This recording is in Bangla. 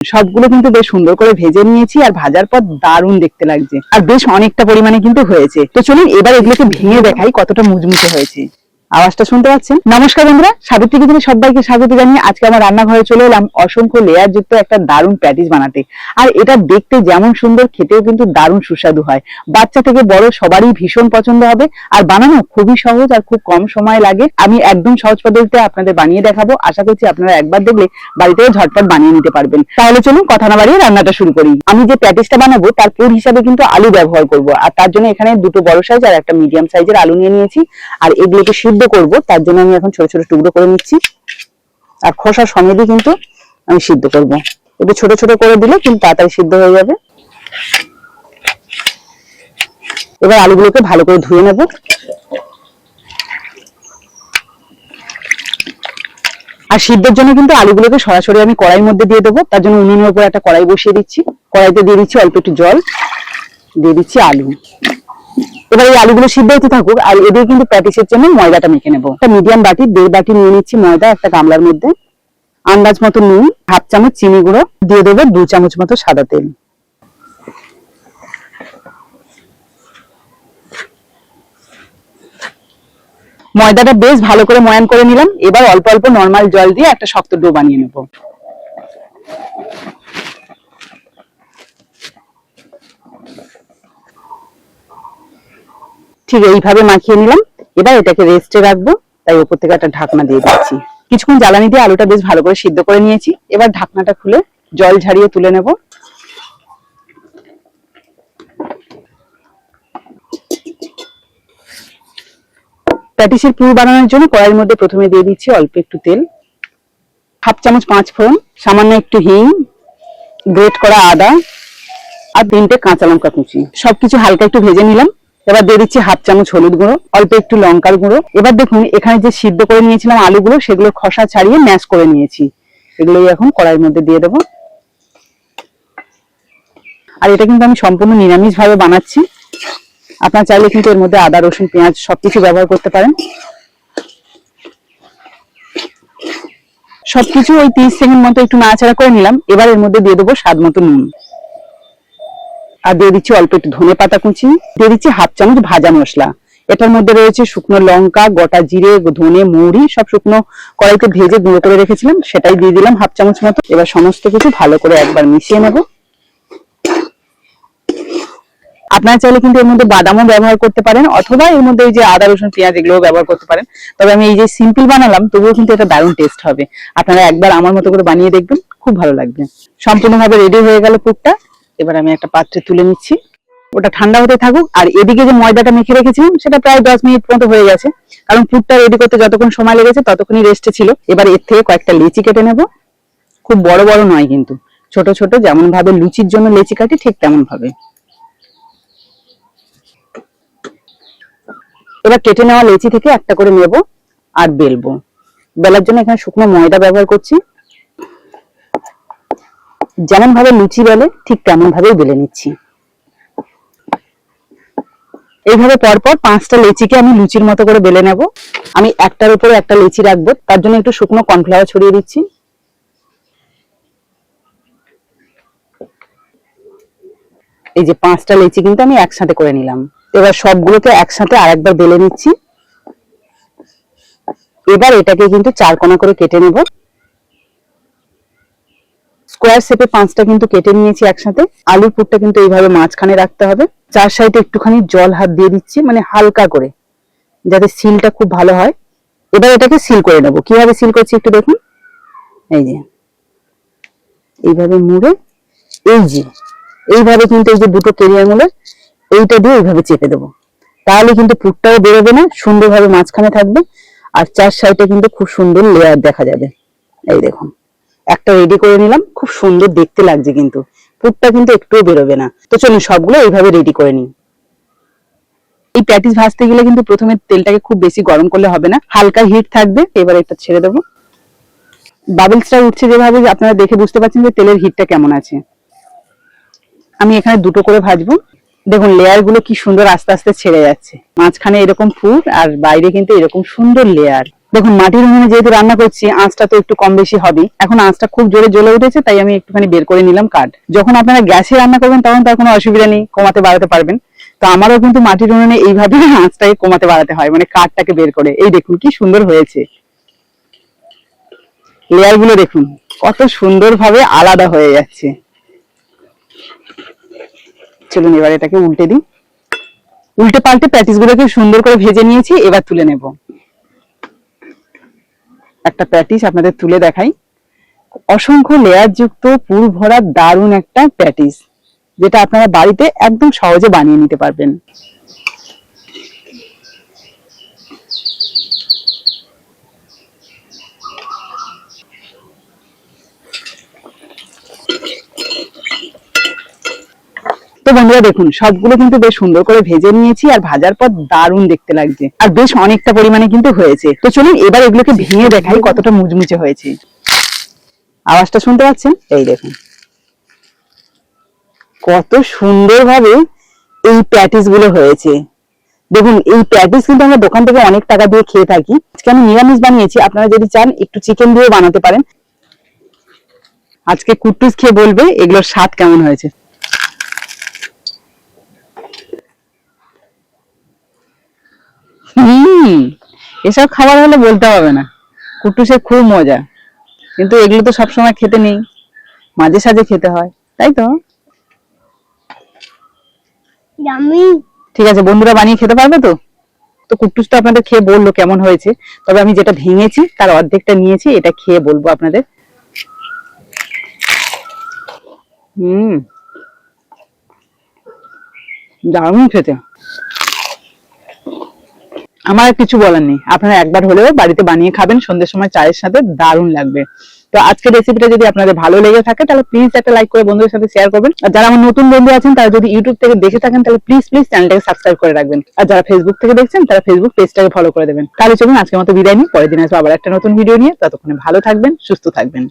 সবগুলো কিন্তু বেশ সুন্দর করে ভেজে নিয়েছি, আর ভাজার পর দারুণ দেখতে লাগছে, আর বেশ অনেকটা পরিমাণে কিন্তু হয়েছে। তো চলুন এবার এগুলোকে ভেঙে দেখাই কতটা মুচমুচে হয়েছে। আওয়াজটা শুনতে পাচ্ছেন? নমস্কার বন্ধুরা, সাবিত্রী কিচেনে সবাইকে স্বাগত জানিয়ে আজকে আমার রান্নাঘরে চলে এলাম অসংখ্য লেয়ার যুক্ত একটা দারুণ প্যাটিস বানাতে। আর এটা দেখতে যেমন সুন্দর, খেতেও কিন্তু দারুণ সুস্বাদু হয়। বাচ্চা থেকে বড় সবারই ভীষণ পছন্দ হবে, আর বানানো খুবই সহজ আর খুব কম সময় লাগে। আমি একদম সহজ পদ্ধতিতে আপনাদের বানিয়ে দেখাবো, আশা করছি আপনারা একবার দেখলে বাড়িতেও ঝটপট বানিয়ে নিতে পারবেন। তাহলে চলুন কথা না বাড়িয়ে রান্নাটা শুরু করি। আমি যে প্যাটিসটা বানাবো তার পুর হিসাবে কিন্তু আলু ব্যবহার করব, আর তার জন্য এখানে দুটো বড় সাইজ আর একটা মিডিয়াম সাইজের আলু নিয়ে নিয়েছি। আর এগুলোকে সিদ্ধ করব, তার জন্য আমি এখন ছোট ছোট টুকরো করে নিচ্ছি, আর খোসা সমেতই কিন্তু আমি সিদ্ধ করব। একটু ছোট ছোট করে দিলে কিন্তু তাড়াতাড়ি সিদ্ধ হয়ে যাবে। এবার আলুগুলোকে ভালো করে ধুয়ে নেব। আর সিদ্ধের জন্য কিন্তু আলুগুলোকে সরাসরি আমি কড়াইয়ের মধ্যে দিয়ে দেবো, তার জন্য উনুনের উপর একটা কড়াই বসিয়ে দিচ্ছি। কড়াইতে দিয়ে দিচ্ছি অল্প একটু জল, দিয়ে দিচ্ছি আলু। এবার এই আলুগুলো সিদ্ধ হতে থাকুক, আর এদিকে কিন্তু প্যাটিসের জন্য ময়দাটা মেখে নেবো। একটা মিডিয়াম বাটি 1.5 বাটি নিয়ে নিচ্ছি ময়দা একটা গামলার মধ্যে। আন্দাজ মতো নুন, 1/2 চামচ চিনি গুঁড়ো, দিয়ে দেবো 2 চামচ মতো সাদা তেল। ময়দাটা বেশ ভালো করে ময়ান করে নিলাম। এবার অল্প অল্প নরমাল জল দিয়ে একটা শক্ত ডো বানিয়ে নেব। ঠিক এইভাবে মাখিয়ে নিলাম। এবার এটাকে রেস্টে রাখবো, তাই উপর থেকে একটা ঢাকনা দিয়ে দিচ্ছি। কিছুক্ষণ জ্বালানি দিয়ে আলুটা বেশ ভালো করে সিদ্ধ করে নিয়েছি। এবার ঢাকনাটা খুলে জল ঝারিয়ে তুলে নেব। প্যাটিসের পুর বানানোর জন্য কড়াইয়ের মধ্যে প্রথমে দিয়ে দিচ্ছি অল্প একটু তেল, 1/2 চামচ 5 ফোড়ন, সামান্য একটু হিং, গ্রেট করা আদা, আর 3টে কাঁচা লঙ্কা কুচি। সবকিছু হালকা একটু ভেজে নিলাম। এবার দিয়ে দিচ্ছি 1/2 চামচ হলুদ গুঁড়ো, অল্প একটু লঙ্কার গুঁড়ো। এবার দেখুন এখানে যে সিদ্ধ করে নিয়েছিলাম আলুগুলো, সেগুলোর খোসা ছাড়িয়ে ম্যাশ করে নিয়েছি। এগুলোই এখন কড়াইয়ের মধ্যে দিয়ে দেবো। আর এটা কিন্তু আমি সম্পূর্ণ নিরামিষ ভাবে বানাচ্ছি। আপনারা চাইলে কিন্তু এর মধ্যে আদা, রসুন, পেঁয়াজ সবকিছু ব্যবহার করতে পারেন। সবকিছু ওই 30 সেকেন্ড মতো একটু নাড়াচাড়া করে নিলাম। এবার এর মধ্যে দিয়ে দেবো স্বাদ মতো নুন, আর দিয়ে দিচ্ছি অল্প একটু ধনে পাতা কুচি, দিয়ে দিচ্ছি 1/2 চামচ ভাজা মশলা। এটার মধ্যে রয়েছে শুকনো লঙ্কা, গোটা জিরে, ধনে, মৌরি, সব শুকনো কড়াইতে ভেজে গুঁড়ো করে রেখেছিলাম, সেটাই দিয়ে দিলাম 1/2 চামচ মতো। এবার সমস্ত কিছু ভালো করে একবার মিশিয়ে নেব। আপনারা চাইলে কিন্তু এর মধ্যে বাদামও ব্যবহার করতে পারেন, অথবা এর মধ্যে এই যে আদা, রসুন, পেঁয়াজ এগুলোও ব্যবহার করতে পারেন। তবে আমি এই যে সিম্পল বানালাম, তবুও কিন্তু এটা দারুণ টেস্ট হবে। আপনারা একবার আমার মতো করে বানিয়ে দেখবেন, খুব ভালো লাগবে। সম্পূর্ণভাবে রেডি হয়ে গেল পুরটা। এবার আমি একটা পাত্রে তুলে নিচ্ছি, ওটা ঠান্ডা হতে থাকুক। আর এদিকে যে ময়দাটা মেখে রেখেছিলাম সেটা প্রায় 10 মিনিট মতো হয়ে গেছে, কারণ পুরটা রেডি করতে যতক্ষণ সময় লেগেছে ততক্ষণই রেস্টে ছিল। এবার এর থেকে কয়েকটা লেচি কেটে নেব। খুব বড় বড় নয় কিন্তু, ছোট ছোট, যেমন ভাবে লুচির জন্য লেচি কাটি ঠিক তেমন ভাবে। এবার কেটে নেওয়া লেচি থেকে একটা করে নেব আর বেলবো। বেলার জন্য এখানে শুকনো ময়দা ব্যবহার করছি। যেমন ভাবে লুচি বেলে ঠিক তেমন ভাবেই বেলে নিচ্ছি। এইভাবে পরপর 5টা লেচিকে আমি লুচির মতো করে বেলে নেব। আমি একটার উপরে একটা লেচি রাখবো, তার জন্য একটু শুকনো কর্নফ্লাওয়ার ছড়িয়ে দিচ্ছি। এই যে 5টা লেচি কিন্তু আমি একসাথে করে নিলাম। এবার সবগুলোকে একসাথে আরেকবার বেলে নিচ্ছি। এবার এটাকে কিন্তু 4 কোণা করে কেটে নেব। স্কোয়ার শেপে 5টা কিন্তু কেটে নিয়েছি একসাথে। আলুর পুরটা কিন্তু এইভাবে মাঝখানে রাখতে হবে। 4 সাইডে একটুখানি জল হাত দিয়ে দিচ্ছি, মানে হালকা করে, যাতে সিলটা খুব ভালো হয়। এবার এটাকে সিল করে নেব। কিভাবে সিল করছি একটু দেখুন। এই যে এইভাবে মুড়ে, এই যে এইভাবে কিন্তু এই যে দুটো কেরিয়ার মুড়ে এইটা দিয়ে এইভাবে চেপে দেবো। তাহলে কিন্তু পুরটাও বেরোবে না, সুন্দরভাবে মাঝখানে থাকবে। আর 4 সাইডে কিন্তু খুব সুন্দর লেয়ার দেখা যাবে। এই দেখুন একটা রেডি করে নিলাম, খুব সুন্দর দেখতে লাগছে, কিন্তু পুরটা কিন্তু একটুও বেরোবে না। তো চলুন সবগুলো এইভাবে রেডি করে নিই। এই প্যাটিস ভাজতে গেলে কিন্তু প্রথমে তেলটাকে খুব বেশি গরম করলে হবে না, হালকা হিট থাকবে। এবার এটা ছেড়ে দেবো। বাবলসটা উঠছে যেভাবে, আপনারা দেখে বুঝতে পারছেন যে তেলের হিটটা কেমন আছে। আমি এখানে দুটো করে ভাজবো। দেখুন লেয়ার গুলো কি সুন্দর আস্তে আস্তে ছেড়ে যাচ্ছে। মাঝখানে এরকম পুর আর বাইরে কিন্তু এরকম সুন্দর লেয়ার। দেখুন মাটির উনুনে যেহেতু রান্না করছি, আঁচটা তো একটু কম বেশি হবে। এখন আঁচটা খুব জোরে জ্বলে উঠেছে, তাই আমি একটুখানি বের করে নিলাম কাঠ। যখন আপনারা গ্যাসে রান্না করবেন তখন তার কোনো অসুবিধা নেই, কমাতে বাড়াতে পারবেন। তো আমারও কিন্তু মাটির উনুনে এইভাবে আঁচটাকে কমাতে বাড়াতে হয়, মানে কাঠটাকে বের করে। এই দেখুন কি সুন্দর হয়েছে, লেয়ার গুলো দেখুন কত সুন্দর ভাবে আলাদা হয়ে যাচ্ছে। চলুন এবার এটাকে উল্টে দিই। উল্টে পাল্টে প্যাটিস গুলোকে সুন্দর করে ভেজে নিয়েছি, এবার তুলে নেব। একটা প্যাটিস আপনাদের তুলে দেখাই। অসংখ্য লেয়ার যুক্ত পুর ভরা দারুণ একটা প্যাটিস, যেটা আপনারা বাড়িতে একদম সহজে বানিয়ে নিতে পারবেন। তো বন্ধুরা দেখুন সবগুলো কিন্তু বেশ সুন্দর করে ভেজে নিয়েছি, আর ভাজার পর দারুণ দেখতে লাগছে, আর বেশ অনেকটা পরিমাণে কিন্তু হয়েছে। তো চলুন এবার এগুলোকে ভেঙে দেখাই কতটা মুচমুচে হয়েছে। আওয়াজটা শুনতে পাচ্ছেন? এই দেখুন কত সুন্দর ভাবে এই প্যাটিস গুলো হয়েছে। দেখুন এই প্যাটিস কিন্তু আমরা দোকান থেকে অনেক টাকা দিয়ে খেয়ে থাকি, আজকে আমি নিরামিষ বানিয়েছি। আপনারা যদি চান একটু চিকেন দিয়েও বানাতে পারেন। আজকে কুট্টুস খেয়ে বলবে এগুলোর স্বাদ কেমন হয়েছে। এসব খাবার হলে বলতে হবে না, কুট্টুসের খুব মজা। কিন্তু এগুলো তো সবসময় খেতে নেই, মাঝে সাঝে খেতে হয়, তাই তো? ঠিক আছে, বন্ধুরা বানিয়ে খেতে পারবে তো? তো কুট্টুস তো আপনাদের খেয়ে বললো কেমন হয়েছে, তবে আমি যেটা ভেঙেছি তার অর্ধেকটা নিয়েছি, এটা খেয়ে বলবো আপনাদের। দারুণ খেতে। আমার আর কিছু বলার নেই, আপনারা একবার হলেও বাড়িতে বানিয়ে খাবেন, সন্ধ্যের সময় চায়ের সাথে দারুণ লাগবে। তো আজকের রেসিপিটা যদি আপনাদের ভালো লেগে থাকে তাহলে প্লিজ একটা লাইক করে বন্ধুদের সাথে শেয়ার করবেন। আর যারা আমার নতুন বন্ধু আছেন তারা যদি ইউটিউব থেকে দেখে থাকেন তাহলে প্লিজ চ্যানেলটাকে সাবস্ক্রাইব করে রাখবেন। আর যারা ফেসবুক থেকে দেখছেন তারা ফেসবুক পেজটাকে ফলো করে দেবেন। তাহলে চলুন আজকের মতো বিদায় নিই, পরের দিন আসবো আবার একটা নতুন ভিডিও নিয়ে। ততক্ষণে ভালো থাকবেন, সুস্থ থাকবেন।